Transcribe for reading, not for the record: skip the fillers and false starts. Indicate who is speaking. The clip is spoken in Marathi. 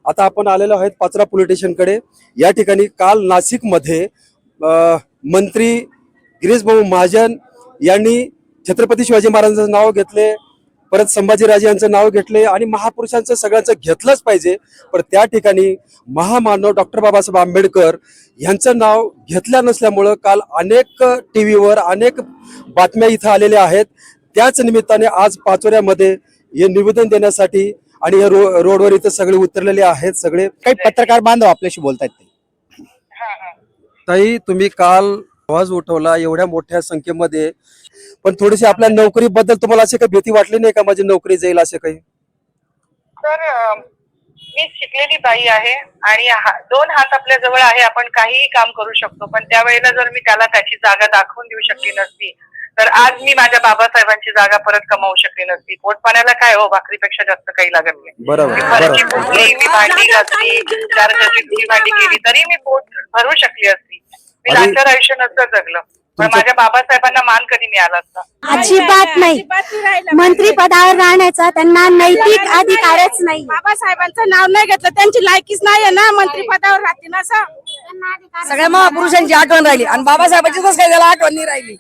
Speaker 1: आता आपण आलेलो आहेत पाचोरा पोलीस स्टेशनकडे। या ठिकाणी काल नाशिकमध्ये मंत्री गिरीश भाऊ महाजन यांनी छत्रपती शिवाजी महाराजांचं नाव घेतले, परत संभाजीराजे यांचं नाव घेतले आणि महापुरुषांचं सगळ्यांचं घेतलंच पाहिजे। पण त्या ठिकाणी महामानव डॉक्टर बाबासाहेब आंबेडकर यांचं नाव घेतलं नसल्यामुळं काल अनेक टीव्हीवर अनेक बातम्या इथं आलेल्या आहेत। त्याच निमित्ताने आज पाचोऱ्यामध्ये हे निवेदन देण्यासाठी आणि हे रोडवर इथं सगळे उतरलेले आहेत। सगळे
Speaker 2: काही पत्रकार बांधव आपल्याशी बोलतायत ते।
Speaker 1: ताई, तुम्ही काल आवाज उठवला एवढ्या मोठ्या संख्येमध्ये, पण थोडीशी आपल्या नोकरीबद्दल तुम्हाला अशी काही भीती वाटली नाही का, माझी नोकरी जाईल असे काही?
Speaker 3: तर मी शिकलेली बाई आहे आणि दोन हात आपल्या जवळ आहे, आपण काहीही काम करू शकतो। पण त्यावेळेला जर मी त्याला त्याची जागा दाखवून देऊ शकली नसती तर आज मी माझ्या बाबासाहेबांची जागा परत कमावू शकली नसती। पोट पाण्याला काय हो, भाकरीपेक्षा जास्त काही लागत नाही।
Speaker 1: बरोबर,
Speaker 3: मी भांडी घातली, 4 जणांची भांडी केली तरी मी पोट भरू शकली असती। मी लाचार आयुष्य नसतं जगलं, पण माझ्या बाबासाहेबांना मान कधी मिळाला असता?
Speaker 4: अजिबात नाही। मंत्री पदावर राहण्याचा त्यांना नैतिक अधिकारच नाही।
Speaker 5: बाबासाहेबांचं नाव नाही घेतलं, त्यांची लायकीच नाही ना मंत्री पदावर राहतील असं।
Speaker 6: सगळ्या महापुरुषांची आठवण राहिली आणि बाबासाहेबांची कसं काय त्याला आठवण नाही राहिली?